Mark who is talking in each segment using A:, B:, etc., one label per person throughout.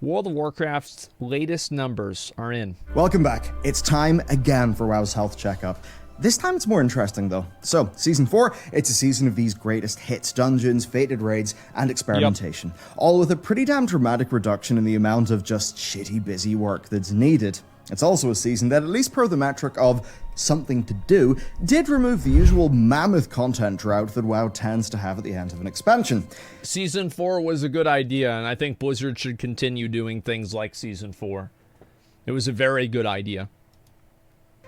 A: World of Warcraft's latest numbers are in.
B: Welcome back. It's time again for WoW's health checkup. This time it's more interesting though. So, Season 4, it's a season of these greatest hits, dungeons, fated raids, and experimentation. All with a pretty damn dramatic reduction in the amount of just shitty busy work that's needed. It's also a season that, at least per the metric of something to do, did remove the usual mammoth content drought that WoW tends to have at the end of an expansion.
A: Season 4 was a good idea, and I think Blizzard should continue doing things like Season 4. It was a very good idea.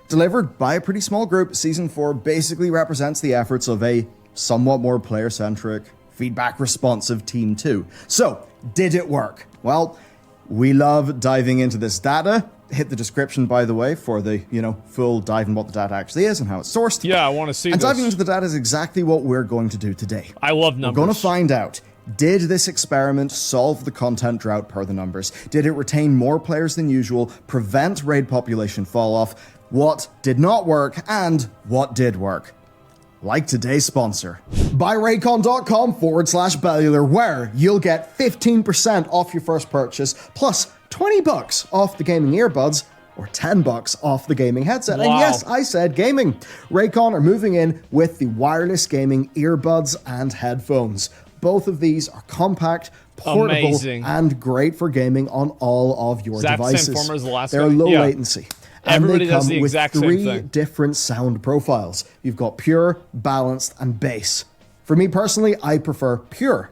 B: Delivered by a pretty small group, Season 4 basically represents the efforts of a somewhat more player-centric, feedback-responsive Team 2. So, did it work? Well, we love diving into this data. Hit the description, by the way, for the, full dive in what the data actually is and how it's sourced.
A: Yeah, I want to see
B: and
A: this.
B: Diving into the data is exactly what we're going to do today.
A: I love numbers.
B: We're going to find out, did this experiment solve the content drought per the numbers? Did it retain more players than usual, prevent raid population fall-off? What did not work, and what did work? Like today's sponsor, buyraycon.com/Bellular, where you'll get 15% off your first purchase, plus $20 off the gaming earbuds, or $10 off the gaming headset.
A: Wow.
B: And yes, I said gaming. Raycon are moving in with the wireless gaming earbuds and headphones. Both of these are compact, portable,
A: Amazing.
B: and great for gaming on all of your devices.
A: Same form as the last
B: They're
A: one?
B: low
A: Yeah.
B: latency. And
A: Everybody
B: they come
A: does the
B: with
A: exact same
B: three
A: thing.
B: different sound profiles. You've got pure, balanced, and bass. For me personally, I prefer pure.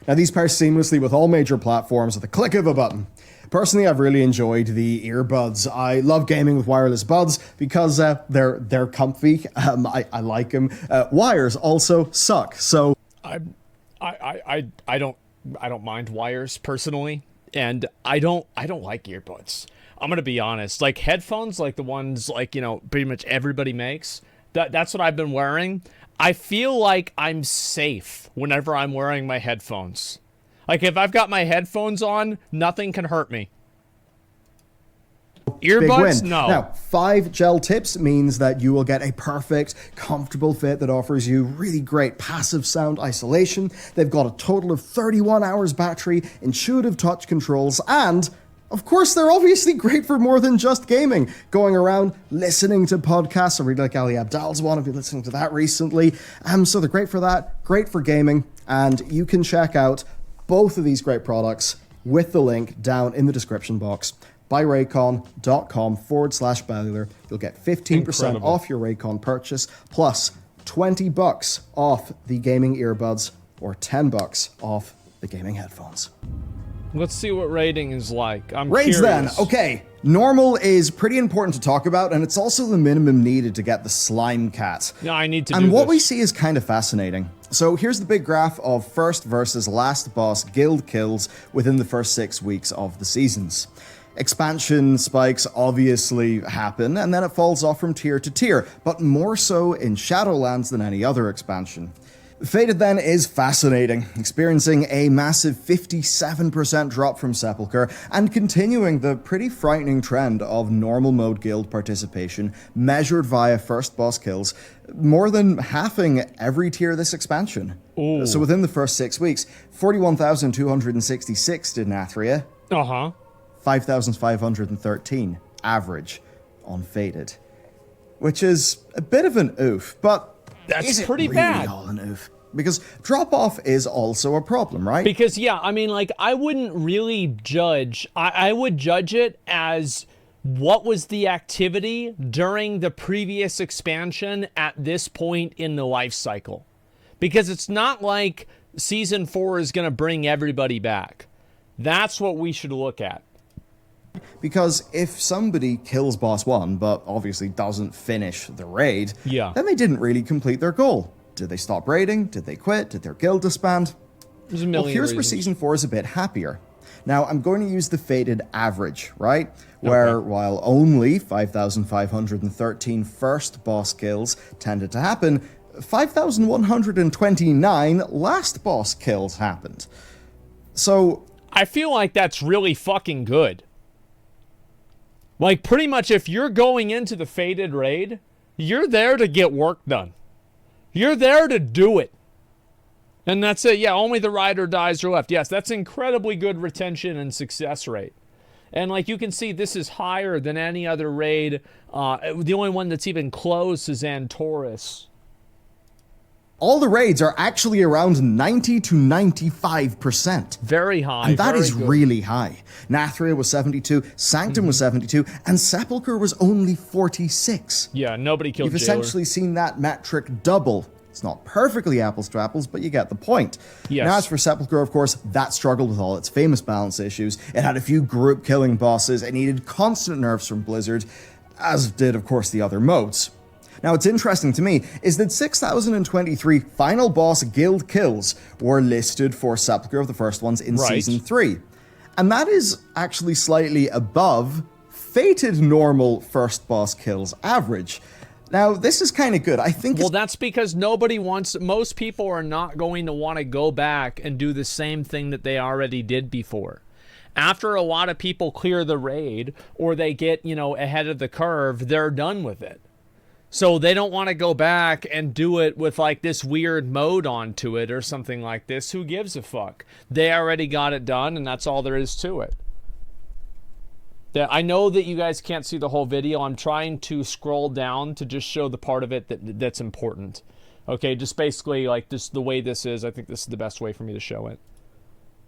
B: Now, these pair seamlessly with all major platforms at the click of a button. Personally, I've really enjoyed the earbuds. I love gaming with wireless buds because they're comfy. I like them. Wires also suck. So
A: I don't mind wires personally, and I don't like earbuds. I'm gonna be honest. Like headphones, like the ones pretty much everybody makes. That's what I've been wearing. I feel like I'm safe whenever I'm wearing my headphones. Like if I've got my headphones on, nothing can hurt me. Earbuds? No.
B: Now, 5 gel tips means that you will get a perfect, comfortable fit that offers you really great passive sound isolation. They've got a total of 31 hours battery, intuitive touch controls, and of course, they're obviously great for more than just gaming. Going around, listening to podcasts. I really like Ali Abdal's one. I've been listening to that recently. So they're great for that, great for gaming, and you can check out both of these great products with the link down in the description box. Buyraycon.com/Bellular. You'll get 15% off your Raycon purchase, plus $20 off the gaming earbuds, or $10 off the gaming headphones.
A: Let's see what rating is like. I'm
B: Raids
A: curious.
B: then. Okay. Normal is pretty important to talk about, and it's also the minimum needed to get the slime cat.
A: Yeah, I need to do
B: And what
A: this.
B: we see is kind of fascinating. So here's the big graph of first versus last boss guild kills within the first 6 weeks of the seasons. Expansion spikes obviously happen, and then it falls off from tier to tier, but more so in Shadowlands than any other expansion. Fated then is fascinating, experiencing a massive 57% drop from Sepulchre and continuing the pretty frightening trend of normal mode guild participation measured via first boss kills, more than halving every tier this expansion.
A: Ooh.
B: So within the first 6 weeks, 41,266 did Nathria, 5,513 average on Fated, which is a bit of an oof, but
A: That's
B: is it
A: pretty
B: really
A: bad.
B: all an oof? Because drop-off is also a problem, right?
A: Because, yeah, I mean, like, I wouldn't really judge. I would judge it as what was the activity during the previous expansion at this point in the life cycle. Because it's not like Season 4 is going to bring everybody back. That's what we should look at.
B: Because if somebody kills boss 1, but obviously doesn't finish the raid, then they didn't really complete their goal. Did they stop raiding? Did they quit? Did their guild disband?
A: There's a million
B: here's where
A: reasons.
B: Season 4 is a bit happier. Now, I'm going to use the Fated average, right? Where, while only 5,513 first boss kills tended to happen, 5,129 last boss kills happened. So
A: I feel like that's really fucking good. Like, pretty much if you're going into the Fated raid, you're there to get work done. You're there to do it. And that's it. Yeah, only the ride or dies are left. Yes, that's incredibly good retention and success rate. And like you can see, this is higher than any other raid. The only one that's even close is Antorus.
B: All the raids are actually around 90 to 95%.
A: Very high.
B: And that
A: very
B: is
A: good.
B: really high. Nathria was 72, Sanctum was 72, and Sepulchre was only 46.
A: Yeah, nobody killed
B: You've
A: Jailer.
B: essentially seen that metric double. It's not perfectly apples to apples, but you get the point.
A: Yes.
B: Now, as for Sepulchre, of course, that struggled with all its famous balance issues. It had a few group-killing bosses. It needed constant nerfs from Blizzard, as did, of course, the other modes. Now, what's interesting to me is that 6,023 final boss guild kills were listed for Sepulchre of the first ones in Season 3. And that is actually slightly above Fated normal first boss kills average. Now, this is kind of good. I think
A: Well, that's because most people are not going to want to go back and do the same thing that they already did before. After a lot of people clear the raid or they get, ahead of the curve, they're done with it. So they don't want to go back and do it with like this weird mode onto it or something like this. Who gives a fuck? They already got it done and that's all there is to it. I know that you guys can't see the whole video. I'm trying to scroll down to just show the part of it that's important. Okay, just basically like this, the way this is, I think this is the best way for me to show it.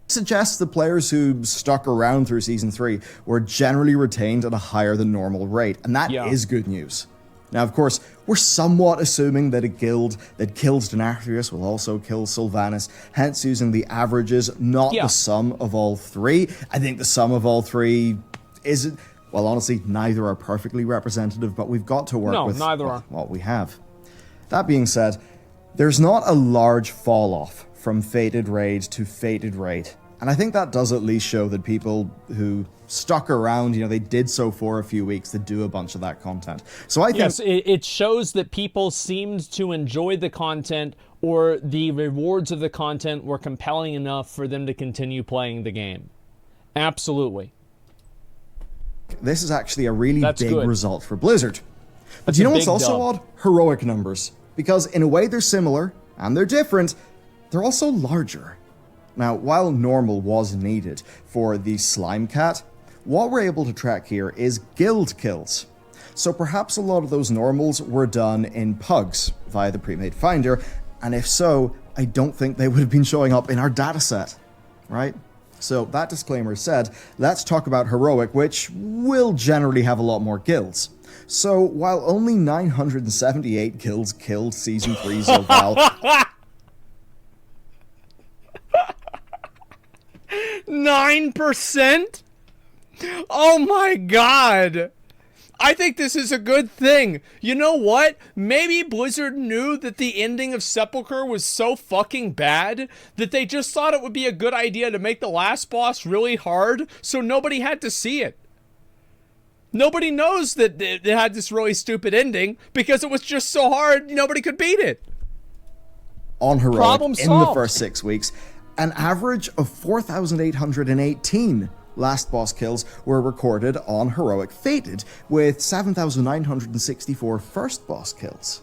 B: Suggests the players who stuck around through Season 3 were generally retained at a higher than normal rate, and that is good news. Now, of course, we're somewhat assuming that a guild that kills Denathrius will also kill Sylvanas, hence using the averages, not the sum of all three. I think the sum of all three isn't... Well, honestly, neither are perfectly representative, but we've got to work with what we have. That being said, there's not a large fall-off from Fated Raid to Fated Raid. And I think that does at least show that people who stuck around, they did so for a few weeks to do a bunch of that content. So I think...
A: Yes, it shows that people seemed to enjoy the content or the rewards of the content were compelling enough for them to continue playing the game. Absolutely.
B: This is actually a really big result for Blizzard. But
A: That's
B: you know what's also odd? Heroic numbers. Because in a way they're similar, and they're different, they're also larger. Now, while normal was needed for the Slime Cat, what we're able to track here is guild kills. So perhaps a lot of those normals were done in pugs via the pre-made finder, and if so, I don't think they would have been showing up in our dataset, right? So that disclaimer said, let's talk about Heroic, which will generally have a lot more guilds. So while only 978 guilds killed Season 3 Zoval...
A: 9%? Oh my god! I think this is a good thing. You know what? Maybe Blizzard knew that the ending of Sepulchre was so fucking bad that they just thought it would be a good idea to make the last boss really hard so nobody had to see it. Nobody knows that it had this really stupid ending because it was just so hard nobody could beat it.
B: On Heroic, in the first 6 weeks, an average of 4,818 last boss kills were recorded on Heroic Fated, with 7,964 first boss kills.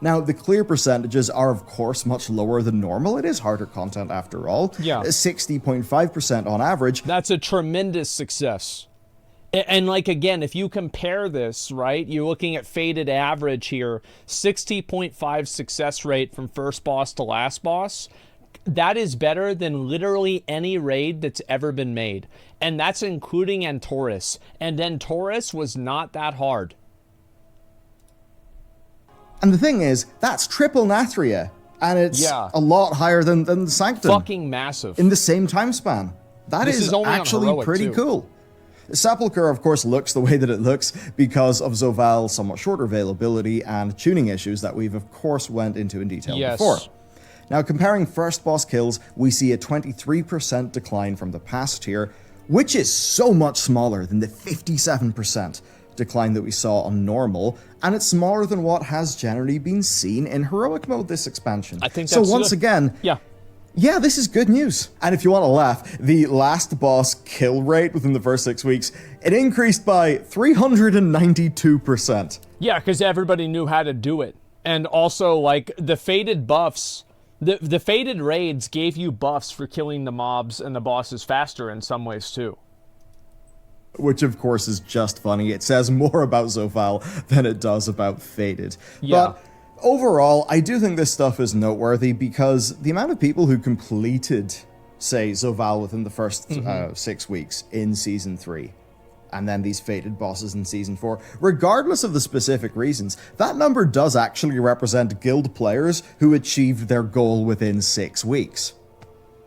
B: Now, the clear percentages are of course much lower than normal. It is harder content after all.
A: Yeah.
B: 60.5% on average.
A: That's a tremendous success. And like, again, if you compare this, right, you're looking at Fated average here, 60.5 success rate from first boss to last boss. That is better than literally any raid that's ever been made. And that's including Antorus. And Antorus was not that hard.
B: And the thing is, that's triple Nathria. And it's a lot higher than Sanctum.
A: Fucking massive.
B: In the same time span. That is actually pretty cool. Sepulchre, of course, looks the way that it looks because of Zoval's somewhat shorter availability and tuning issues that we've, of course, went into in detail before. Now, comparing first boss kills, we see a 23% decline from the past here, which is so much smaller than the 57% decline that we saw on normal, and it's smaller than what has generally been seen in Heroic mode this expansion.
A: I think that's
B: so once again, yeah, this is good news. And if you want to laugh, the last boss kill rate within the first 6 weeks, it increased by 392%.
A: Yeah, because everybody knew how to do it. And also, like, the Fated buffs The Fated raids gave you buffs for killing the mobs and the bosses faster in some ways too.
B: Which, of course, is just funny. It says more about Zofal than it does about Fated.
A: Yeah.
B: But overall, I do think this stuff is noteworthy because the amount of people who completed, say, Zofal within the first 6 weeks in Season 3, and then these Fated bosses in Season 4, regardless of the specific reasons, that number does actually represent guild players who achieved their goal within 6 weeks.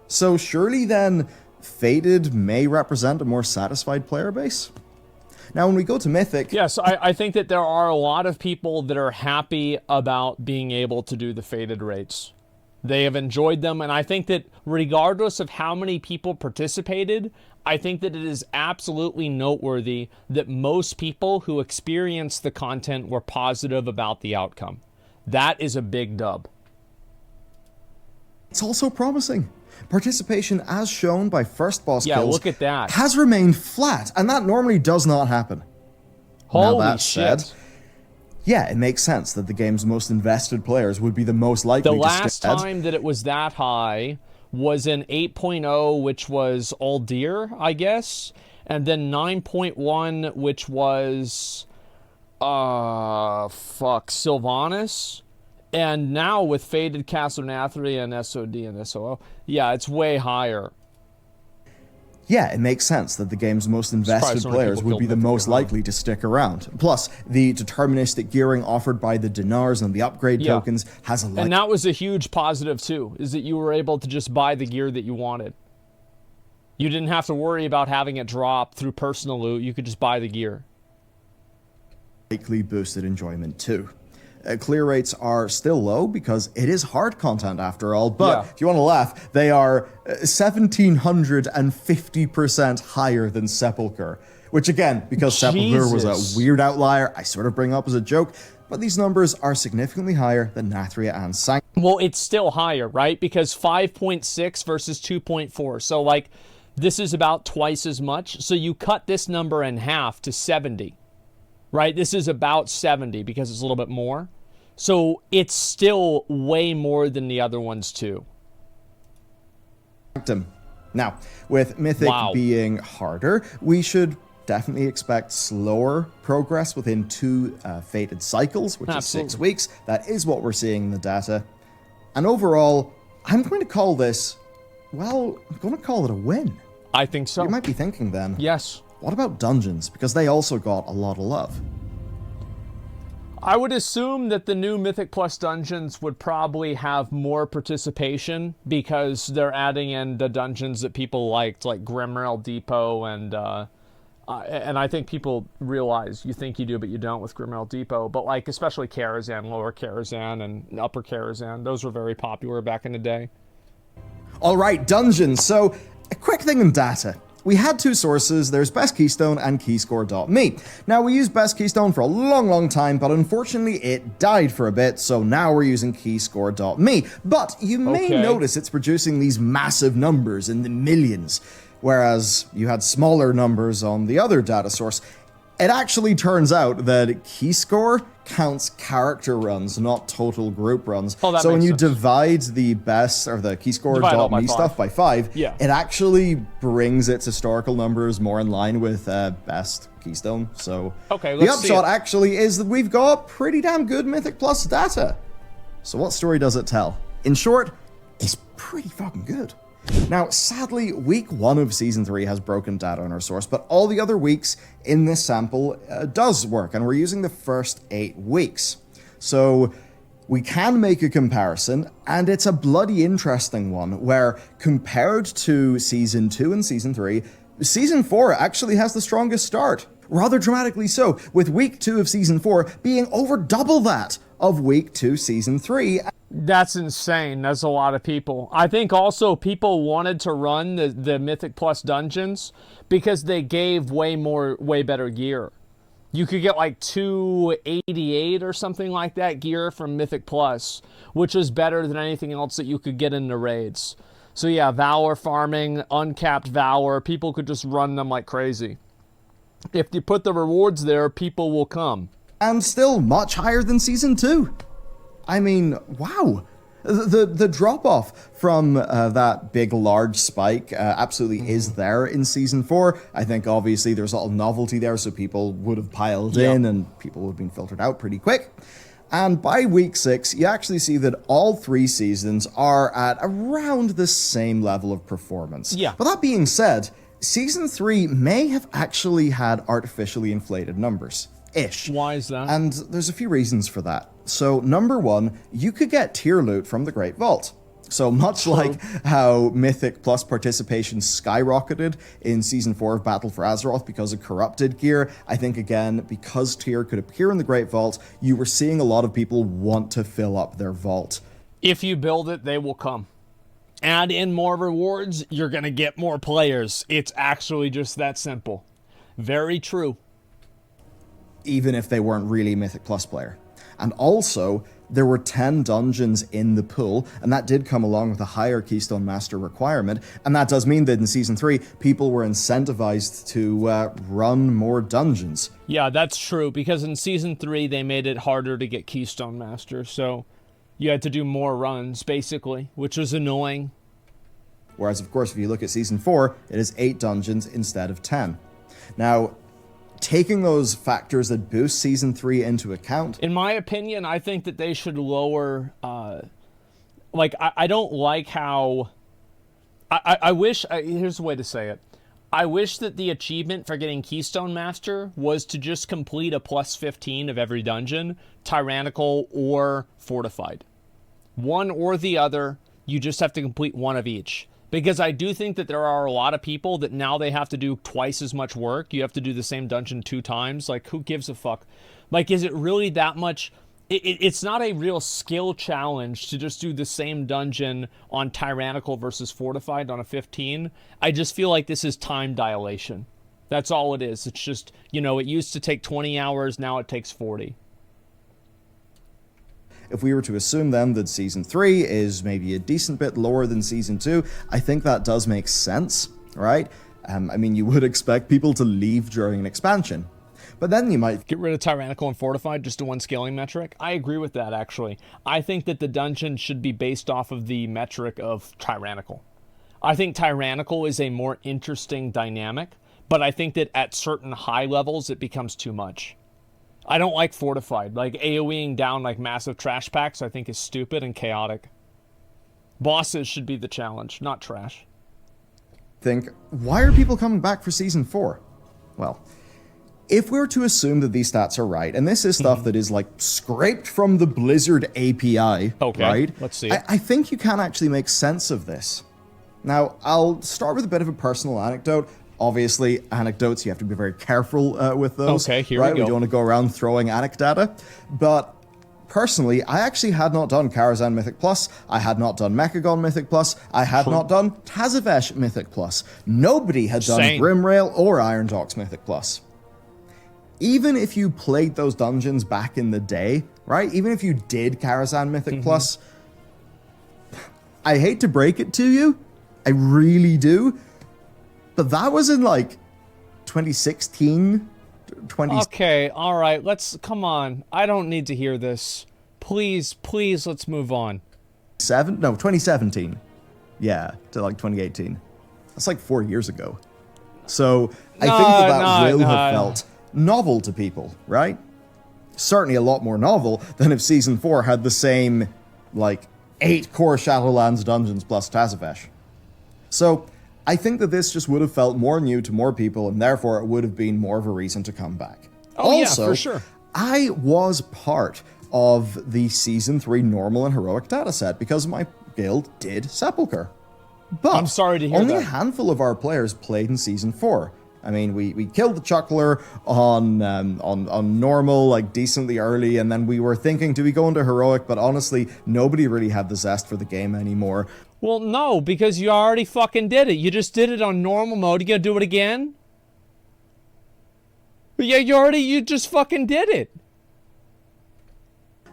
B: So surely then, Fated may represent a more satisfied player base? Now, when we go to Mythic...
A: Yes, I think that there are a lot of people that are happy about being able to do the Fated raids. They have enjoyed them, and I think that regardless of how many people participated, I think that it is absolutely noteworthy that most people who experienced the content were positive about the outcome. That is a big dub.
B: It's also promising. Participation, as shown by first boss kills,
A: look at that,
B: has remained flat, and that normally does not happen.
A: Holy
B: now, that
A: shit.
B: said, yeah, it makes sense that the game's most invested players would be the most likely
A: the
B: to
A: last
B: stay dead.
A: time that it was that high was in 8.0, which was Aldir, I guess, and then 9.1, which was Sylvanas. And now with Fated, Castle Nathria, and SOD and SOO, yeah, it's way higher.
B: Yeah, it makes sense that the game's most invested players would be the most likely to stick around. Plus, the deterministic gearing offered by the dinars and the upgrade tokens has a lot.
A: And that was a huge positive too, is that you were able to just buy the gear that you wanted. You didn't have to worry about having it drop through personal loot. You could just buy the gear.
B: Likely boosted enjoyment too. Clear rates are still low because it is hard content after all, but if you want to laugh, they are 1,750% higher than Sepulchre. Which again, because Sepulchre was a weird outlier, I sort of bring up as a joke, but these numbers are significantly higher than Nathria and Sanctum.
A: Well, it's still higher, right? Because 5.6 versus 2.4. So like, this is about twice as much. So you cut this number in half to 70. Right? This is about 70 because it's a little bit more. So it's still way more than the other ones too.
B: Now, with Mythic being harder, we should definitely expect slower progress within 2 Fated cycles, which is 6 weeks. That is what we're seeing in the data. And overall, I'm going to call this, well, I'm going to call it a win.
A: I think so.
B: You might be thinking then.
A: Yes.
B: What about dungeons? Because they also got a lot of love.
A: I would assume that the new Mythic Plus dungeons would probably have more participation because they're adding in the dungeons that people liked, like Grimrail Depot, and I think people realize you think you do, but you don't with Grimrail Depot. But like especially Karazhan, Lower Karazhan, and Upper Karazhan, those were very popular back in the day.
B: All right, dungeons. So a quick thing in data. We had 2 sources, there's Best Keystone and Keyscore.me. Now, we used Best Keystone for a long time, but unfortunately it died for a bit, so now we're using Keyscore.me. But you may notice it's producing these massive numbers in the millions, whereas you had smaller numbers on the other data source. It actually turns out that Keyscore counts character runs, not total group runs.
A: Oh, that
B: so when
A: makes
B: you
A: sense.
B: divide the best, or the Keyscore.me stuff by 5, it actually brings its historical numbers more in line with Best Keystone. So the upshot actually is that we've got pretty damn good Mythic Plus data. So what story does it tell? In short, it's pretty fucking good. Now, sadly, week 1 of Season 3 has broken data on our source, but all the other weeks in this sample does work, and we're using the first 8 weeks. So we can make a comparison, and it's a bloody interesting one, where compared to Season 2 and Season 3, Season 4 actually has the strongest start. Rather dramatically so, with week 2 of Season 4 being over double that of week 2 Season 3.
A: That's insane. That's a lot of people. I think also people wanted to run the Mythic Plus dungeons because they gave way better gear. You could get like 288 or something like that gear from Mythic Plus, which is better than anything else that you could get in the raids. So yeah, Valor farming, uncapped Valor, people could just run them like crazy. If you put the rewards there, people will come.
B: And still much higher than Season 2. I mean, wow. The drop-off from that big, large spike absolutely is there in Season 4. I think, obviously, there's a lot of novelty there, so people would have piled in, and people would have been filtered out pretty quick. And by week 6, you actually see that all 3 seasons are at around the same level of performance.
A: Yeah.
B: But that being said, Season 3 may have actually had artificially inflated numbers. Ish.
A: Why is that?
B: And there's a few reasons for that. So, number 1, you could get tier loot from the Great Vault. So much like how Mythic Plus participation skyrocketed in Season 4 of Battle for Azeroth because of corrupted gear, I think, again, because tier could appear in the Great Vault, you were seeing a lot of people want to fill up their vault.
A: If you build it, they will come. Add in more rewards, you're going to get more players. It's actually just that simple. Very true.
B: Even if they weren't really a Mythic Plus player. And also, there were 10 dungeons in the pool, and that did come along with a higher Keystone Master requirement, and that does mean that in Season 3, people were incentivized to run more dungeons.
A: Yeah, that's true, because in Season 3, they made it harder to get Keystone Master, so you had to do more runs, basically, which was annoying.
B: Whereas, of course, if you look at Season 4, it is 8 dungeons instead of 10. Now, taking those factors that boost Season 3 into account...
A: In my opinion, I think that they should lower... I don't like how... I wish... here's the way to say it. I wish that the achievement for getting Keystone Master was to just complete a plus 15 of every dungeon, Tyrannical or Fortified. One or the other, you just have to complete one of each. Because I do think that there are a lot of people that now they have to do twice as much work. You have to do the same dungeon 2 times. Like, who gives a fuck? Like, is it really that much? It's not a real skill challenge to just do the same dungeon on Tyrannical versus Fortified on a 15. I just feel like this is time dilation. That's all it is. It's just, it used to take 20 hours. Now it takes 40.
B: If we were to assume then that Season 3 is maybe a decent bit lower than Season 2, I think that does make sense, right? You would expect people to leave during an expansion. But then you might...
A: Get rid of Tyrannical and Fortified just to one scaling metric? I agree with that, actually. I think that the dungeon should be based off of the metric of Tyrannical. I think Tyrannical is a more interesting dynamic, but I think that at certain high levels it becomes too much. I don't like Fortified. Like, AoEing down like massive trash packs I think is stupid and chaotic. Bosses should be the challenge, not trash.
B: Why are people coming back for Season 4? Well, if we're to assume that these stats are right, and this is stuff that is like scraped from the Blizzard API, right?
A: Let's see it.
B: I think you can actually make sense of this. Now, I'll start with a bit of a personal anecdote. Obviously, anecdotes, you have to be very careful with those.
A: Okay, here
B: right?
A: we go.
B: We don't want to go around throwing anecdata. But personally, I actually had not done Karazhan Mythic Plus. I had not done Mechagon Mythic Plus. I had not done Tazavesh Mythic Plus. Nobody had done Grimrail or Iron Dogs Mythic Plus. Even if you played those dungeons back in the day, right? Even if you did Karazhan Mythic Plus, I hate to break it to you, I really do, but that was in, 2016,
A: Okay, alright, come on. I don't need to hear this. Please, let's move on.
B: 2017. Yeah, to, 2018. That's, 4 years ago. So, I think that will have felt novel to people, right? Certainly a lot more novel than if Season 4 had the same, 8 core Shadowlands dungeons plus Tazavesh. So, I think that this just would have felt more new to more people, and therefore it would have been more of a reason to come back.
A: Oh, also, yeah, for sure.
B: I was part of the Season 3 normal and heroic dataset because my guild did Sepulchre. But
A: I'm sorry to hear
B: only
A: that.
B: a handful of our players played in Season 4. I mean, we killed the Chuckler on normal, decently early, and then we were thinking, do we go into heroic? But honestly, nobody really had the zest for the game anymore.
A: Well, no, because you already fucking did it. You just did it on normal mode. You gonna do it again? Yeah, you just fucking did it.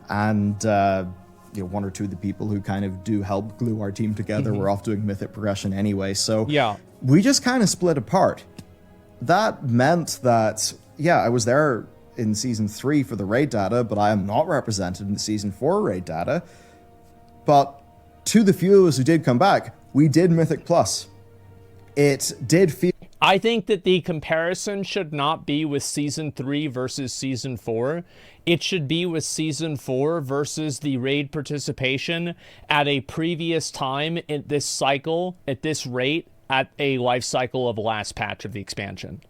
B: And, one or two of the people who kind of do help glue our team together were off doing Mythic progression anyway, so
A: yeah,
B: we just kind of split apart. That meant that, I was there in Season 3 for the raid data, but I am not represented in the Season 4 raid data. But to the few of us who did come back, we did Mythic Plus. It did feel...
A: I think that the comparison should not be with Season 3 versus Season 4. It should be with Season 4 versus the raid participation at a previous time in this cycle, at this rate, at a life cycle of the last patch of the expansion.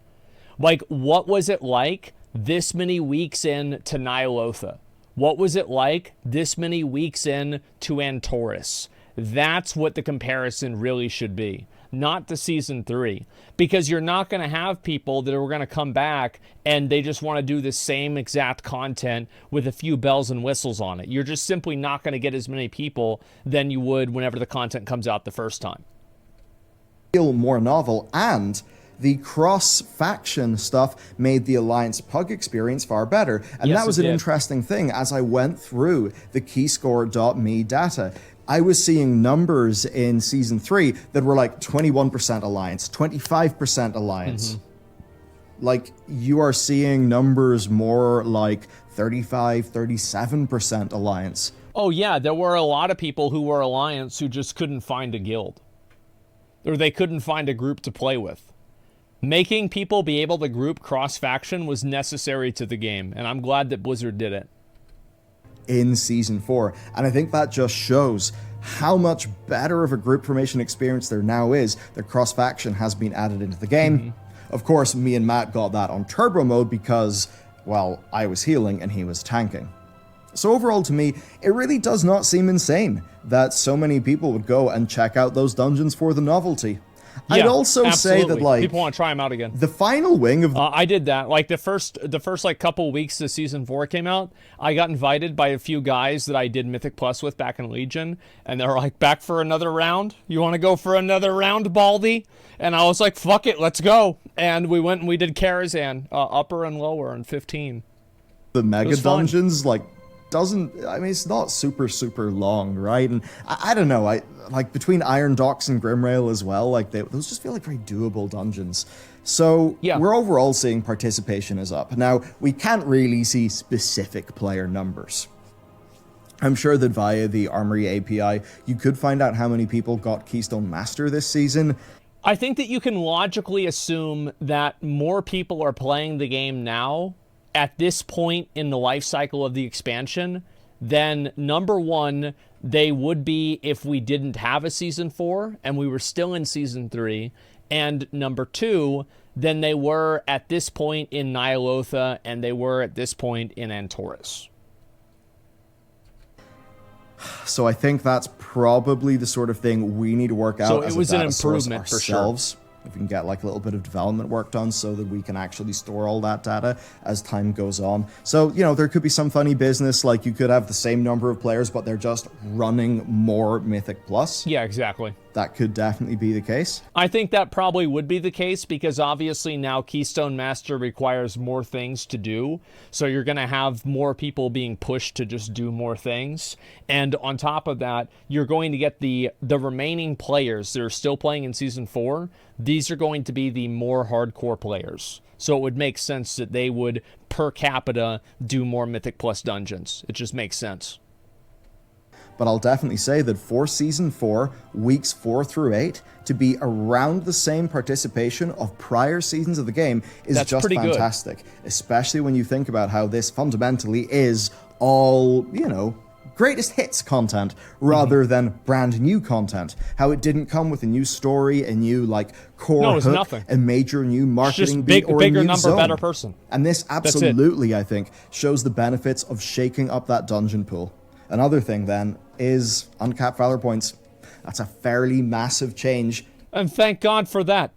A: Like, what was it like this many weeks in to Ny'alotha? What was it like this many weeks in to Antorus? That's what the comparison really should be, not to Season 3. Because you're not going to have people that are going to come back and they just want to do the same exact content with a few bells and whistles on it. You're just simply not going to get as many people than you would whenever the content comes out the first time.
B: Feel more novel, and the cross-faction stuff made the Alliance Pug experience far better. And
A: Yes,
B: that was
A: it
B: an
A: did.
B: interesting thing as I went through the keyscore.me data. I was seeing numbers in Season 3 that were like 21% Alliance, 25% Alliance. Like, you are seeing numbers more like 35, 37% Alliance.
A: Oh yeah, there were a lot of people who were Alliance who just couldn't find a guild. Or they couldn't find a group to play with. Making people be able to group cross-faction was necessary to the game, and I'm glad that Blizzard did it.
B: In Season 4. And I think that just shows how much better of a group formation experience there now is that cross-faction has been added into the game. Of course, me and Matt got that on turbo mode because, well, I was healing and he was tanking. So overall to me, it really does not seem insane that so many people would go and check out those dungeons for the novelty. I'd
A: Yeah,
B: also say that,
A: absolutely.
B: like,
A: people want to try them out again.
B: the final wing of
A: I did that. Like the first like couple weeks the Season 4 came out, I got invited by a few guys that I did Mythic Plus with back in Legion, and they were like, back for another round? You want to go for another round, Baldy? And I was like, fuck it, let's go. And we went and we did Karazhan, upper and lower, in 15.
B: the mega
A: was fun.
B: dungeons, like, it's not super long, right? And I don't know, like between Iron Docks and Grimrail as well, like those just feel like very doable dungeons. So
A: Yeah.
B: we're overall seeing participation is up. Now, we can't really see specific player numbers. I'm sure that via the Armory API, you could find out how many people got Keystone Master this season.
A: I think that you can logically assume that more people are playing the game now at this point in the life cycle of the expansion than, number one, they would be if we didn't have a Season 4 and we were still in Season 3, and number two, than they were at this point in Ny'alotha and they were at this point in Antorus.
B: So I think that's probably the sort of thing we need to work out
A: So
B: as
A: it was
B: a
A: an
B: data source
A: improvement for sure.
B: ourselves. If we can get like a little bit of development work done so that we can actually store all that data as time goes on. So, you know, there could be some funny business, like you could have the same number of players, but they're just running more Mythic Plus.
A: Yeah, exactly.
B: That could definitely be the case.
A: I think that probably would be the case because obviously now Keystone Master requires more things to do. So you're going to have more people being pushed to just do more things. And on top of that, you're going to get the remaining players that are still playing in Season 4. These are going to be the more hardcore players. So it would make sense that they would, per capita, do more Mythic Plus dungeons. It just makes sense.
B: But I'll definitely say that for Season 4, weeks 4 through 8, to be around the same participation of prior seasons of the game is
A: That's
B: just
A: pretty good.
B: fantastic. Especially when you think about how this fundamentally is all, you know, greatest hits content rather than brand new content. How it didn't come with a new story, a new like core
A: No, it's
B: hook,
A: nothing.
B: a major new marketing
A: just
B: beat, or a
A: bigger
B: new
A: number,
B: zone.
A: better person.
B: And this
A: it.
B: absolutely, I think, shows the benefits of shaking up that dungeon pool. Another thing, then, is uncapped Valor points. That's a fairly massive change.
A: And thank God for that.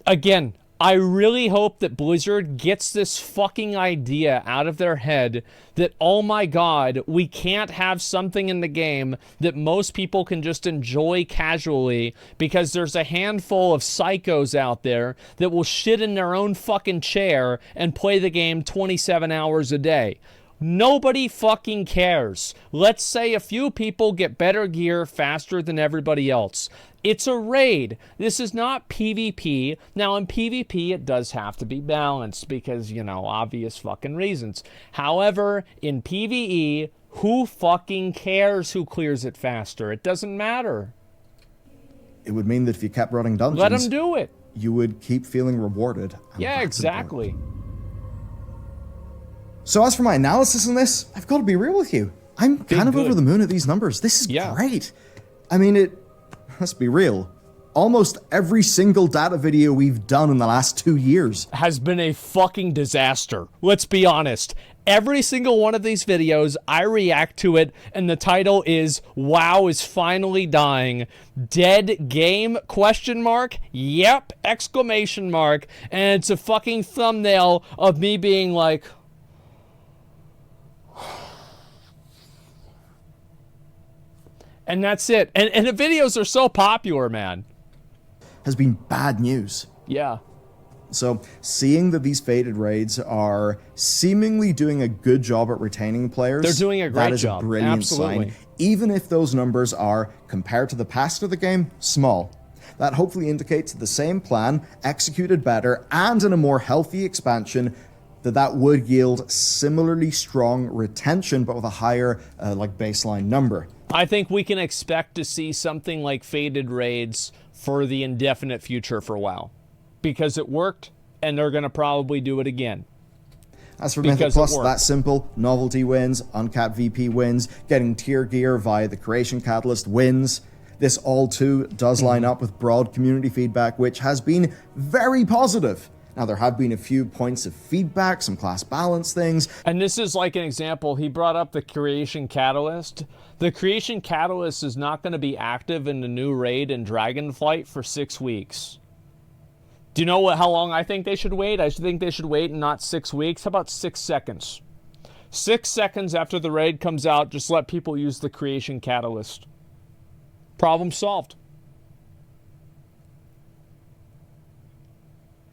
A: Again, I really hope that Blizzard gets this fucking idea out of their head that, oh my God, we can't have something in the game that most people can just enjoy casually because there's a handful of psychos out there that will shit in their own fucking chair and play the game 27 hours a day. Nobody fucking cares. Let's say a few people get better gear faster than everybody else. It's a raid. This is not PvP. Now, in PvP, it does have to be balanced because, you know, obvious fucking reasons. However, in PvE, who fucking cares who clears it faster? It doesn't matter.
B: It would mean that if you kept running dungeons,
A: let them do it.
B: You would keep feeling rewarded.
A: Yeah, exactly.
B: So as for my analysis on this, I've got to be real with you. I'm kind of over the moon at these numbers. This is great. I mean, let's be real. Almost every single data video we've done in the last 2 years
A: has been a fucking disaster. Let's be honest. Every single one of these videos, I react to it, and the title is WoW is finally dying. Dead game? Question mark? Yep! Exclamation mark. And it's a fucking thumbnail of me being like, and that's it. And the videos are so popular, man.
B: Has been bad news.
A: Yeah.
B: So seeing that these faded raids are seemingly doing a good job at retaining players,
A: they're doing a great job.
B: That is a brilliant sign. Even if those numbers are, compared to the past of the game, small. That hopefully indicates that the same plan, executed better, and in a more healthy expansion, that would yield similarly strong retention, but with a higher baseline number.
A: I think we can expect to see something like faded raids for the indefinite future for WoW. Because it worked, and they're going to probably do it again.
B: As for Mythic Plus, that's simple. Novelty wins, Uncapped VP wins, getting tier gear via the Creation Catalyst wins. This all too does line up with broad community feedback, which has been very positive. Now, there have been a few points of feedback, some class balance things.
A: And this is like an example. He brought up the Creation Catalyst. The Creation Catalyst is not going to be active in the new raid in Dragonflight for 6 weeks. Do you know how long I think they should wait? I think they should wait not 6 weeks. How about 6 seconds? 6 seconds after the raid comes out, just let people use the Creation Catalyst. Problem solved.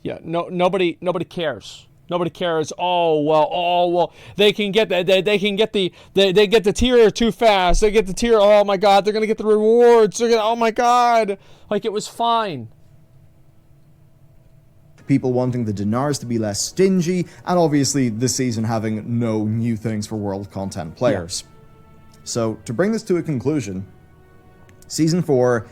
A: Yeah, nobody cares. Nobody cares. Oh well. They get the tier too fast. They get the tier. Oh my God, they're gonna get the rewards. Oh my God, like it was fine.
B: People wanting the dinars to be less stingy, and obviously this season having no new things for world content players. Yeah. So to bring this to a conclusion, Season 4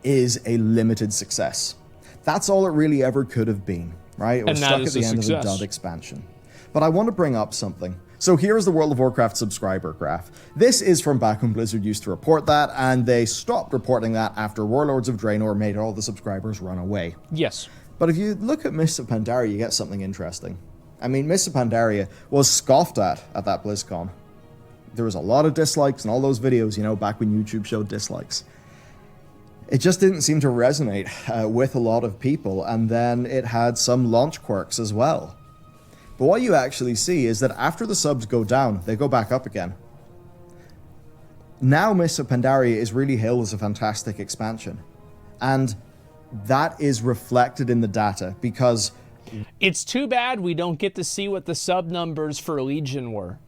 B: is a limited success. That's all it really ever could have been, right? It was stuck at the end of a dud expansion. But I want to bring up something. So here is the World of Warcraft subscriber graph. This is from back when Blizzard used to report that, and they stopped reporting that after Warlords of Draenor made all the subscribers run away.
A: Yes.
B: But if you look at Mists of Pandaria, you get something interesting. I mean, Mists of Pandaria was scoffed at that BlizzCon. There was a lot of dislikes in all those videos, you know, back when YouTube showed dislikes. It just didn't seem to resonate with a lot of people, and then it had some launch quirks as well. But what you actually see is that after the subs go down, they go back up again. Now Mists of Pandaria is really hailed as a fantastic expansion. And that is reflected in the data, because
A: it's too bad we don't get to see what the sub numbers for Legion were.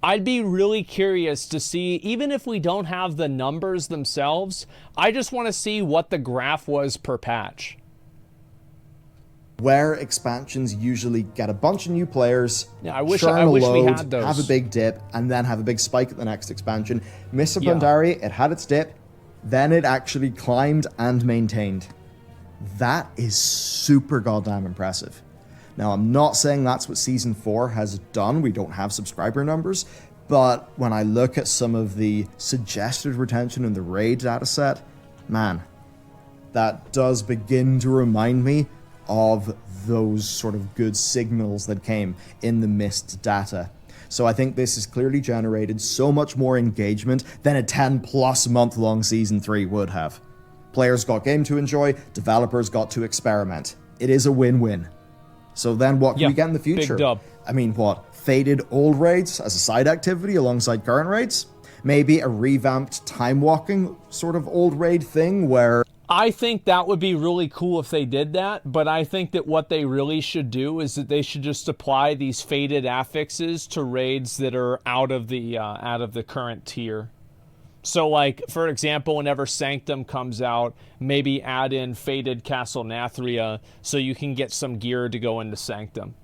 A: I'd be really curious to see, even if we don't have the numbers themselves, I just want to see what the graph was per patch.
B: Where expansions usually get a bunch of new players,
A: yeah, I wish we had those.
B: Have a big dip, and then have a big spike at the next expansion. Mists of Pandaria, it had its dip, then it actually climbed and maintained. That is super goddamn impressive. Now, I'm not saying that's what Season 4 has done. We don't have subscriber numbers. But when I look at some of the suggested retention in the raid dataset, man, that does begin to remind me of those sort of good signals that came in the Mist data. So I think this has clearly generated so much more engagement than a 10+ month long Season 3 would have. Players got game to enjoy, developers got to experiment. It is a win-win. So then what can we get in the future?
A: Big dub.
B: I mean, what? Faded old raids as a side activity alongside current raids? Maybe a revamped time-walking sort of old raid thing where
A: I think that would be really cool if they did that, but I think that what they really should do is that they should just apply these faded affixes to raids that are out of the current tier. So, like, for example, whenever Sanctum comes out, maybe add in faded Castle Nathria so you can get some gear to go into Sanctum.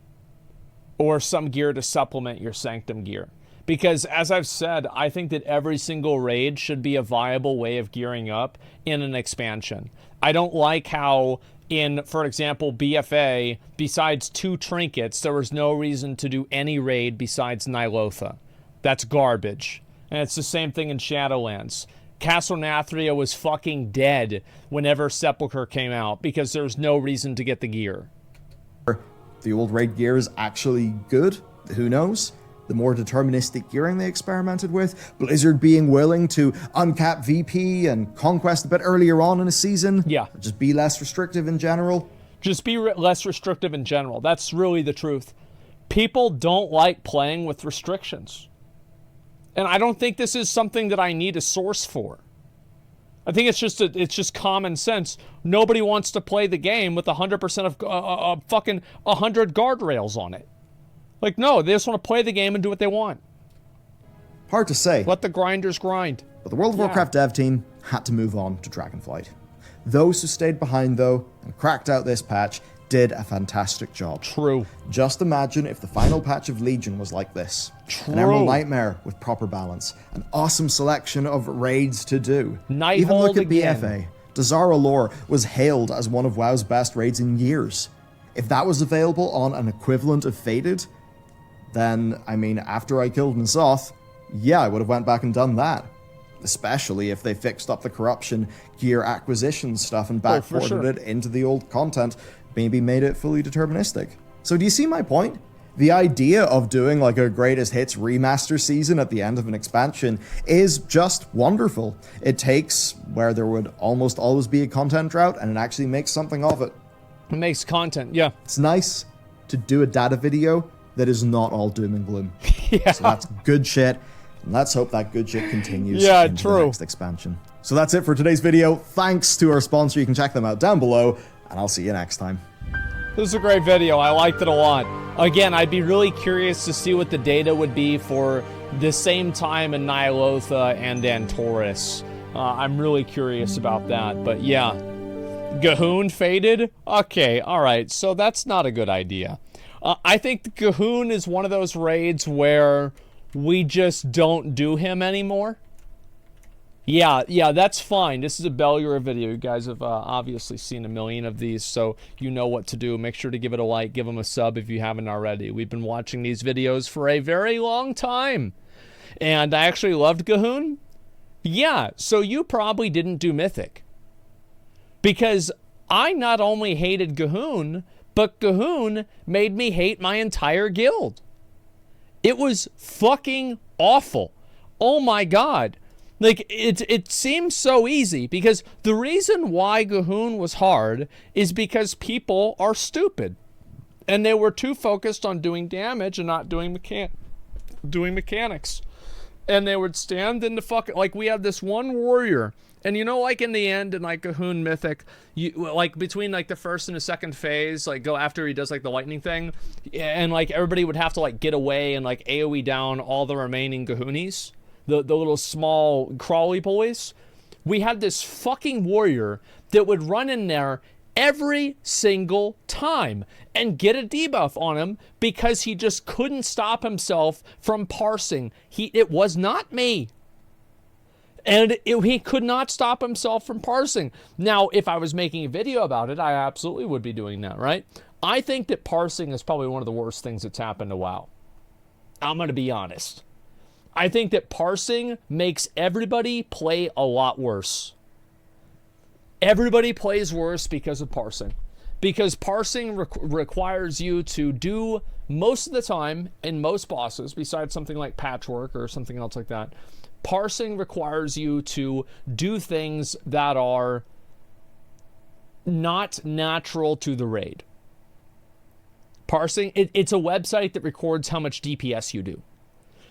A: Or some gear to supplement your Sanctum gear. Because, as I've said, I think that every single raid should be a viable way of gearing up in an expansion. I don't like how in, for example, BFA, besides 2 trinkets, there was no reason to do any raid besides Nilotha. That's garbage. And it's the same thing in Shadowlands. Castle Nathria was fucking dead whenever Sepulchre came out because there's no reason to get the gear.
B: The old raid gear is actually good. Who knows? The more deterministic gearing they experimented with, Blizzard being willing to uncap VP and Conquest a bit earlier on in a season.
A: Yeah.
B: Just be less restrictive in general.
A: Just be less restrictive in general. That's really the truth. People don't like playing with restrictions. And I don't think this is something that I need a source for. I think it's just common sense. Nobody wants to play the game with 100% of fucking 100 guardrails on it. Like, no, they just want to play the game and do what they want.
B: Hard to say.
A: Let the grinders grind.
B: But the World of Warcraft dev team had to move on to Dragonflight. Those who stayed behind, though, and cracked out this patch, did a fantastic job.
A: True.
B: Just imagine if the final patch of Legion was like this.
A: True.
B: An Emerald Nightmare with proper balance. An awesome selection of raids to do. Even look at BFA. Dazara Lore was hailed as one of WoW's best raids in years. If that was available on an equivalent of Faded, then, I mean, after I killed N'Zoth, yeah, I would have went back and done that. Especially if they fixed up the corruption gear acquisition stuff and backported it into the old content, maybe made it fully deterministic. So do you see my point? The idea of doing like a greatest hits remaster season at the end of an expansion is just wonderful. It takes where there would almost always be a content drought and it actually makes something of it.
A: It makes content, yeah.
B: It's nice to do a data video that is not all doom and gloom.
A: Yeah.
B: So that's good shit. And let's hope that good shit continues into the next expansion. So that's it for today's video. Thanks to our sponsor. You can check them out down below, and I'll see you next time.
A: This is a great video. I liked it a lot. Again, I'd be really curious to see what the data would be for the same time in Ny'alotha and Antorus. I'm really curious about that. But yeah, G'huun faded? Okay, alright, so that's not a good idea. I think the G'huun is one of those raids where we just don't do him anymore. Yeah, that's fine. This is a Belura video. You guys have obviously seen a million of these, so you know what to do. Make sure to give it a like, give them a sub if you haven't already. We've been watching these videos for a very long time. And I actually loved G'huun. Yeah, so you probably didn't do Mythic. Because I not only hated G'huun, but G'huun made me hate my entire guild. It was fucking awful. Oh my god. Like, it seems so easy, because the reason why G'huun was hard is because people are stupid. And they were too focused on doing damage and not doing mechanics. And they would stand in the fucking... Like, we had this one warrior... And you know, like in the end, in like G'huun Mythic, you like between like the first and the second phase, like go after he does like the lightning thing, and like everybody would have to like get away and like AoE down all the remaining G'huunies, the little small crawly boys. We had this fucking warrior that would run in there every single time and get a debuff on him because he just couldn't stop himself from parsing. It was not me. And he could not stop himself from parsing. Now, if I was making a video about it, I absolutely would be doing that, right? I think that parsing is probably one of the worst things that's happened to WoW. I'm going to be honest. I think that parsing makes everybody play a lot worse. Everybody plays worse because of parsing. Because parsing requires you to do, most of the time, in most bosses, besides something like Patchwork or something else like that, parsing requires you to do things that are not natural to the raid. Parsing, it's a website that records how much DPS you do.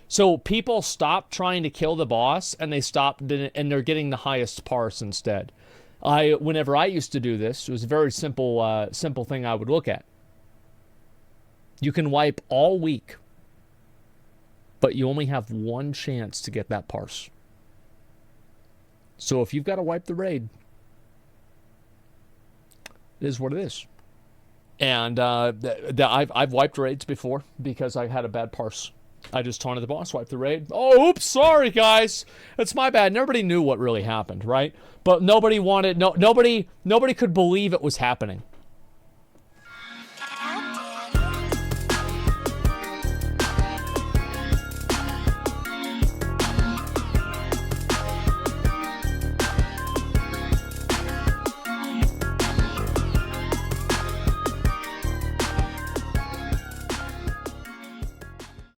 A: So people stop trying to kill the boss and they stop and they're getting the highest parse instead. Whenever I used to do this, it was a very simple thing I would look at. You can wipe all week, but you only have one chance to get that parse. So if you've got to wipe the raid, it is what it is. And I've wiped raids before because I had a bad parse. I just taunted the boss, wiped the raid. Oh, oops, sorry guys, it's my bad. Nobody knew what really happened, right? But nobody could believe it was happening.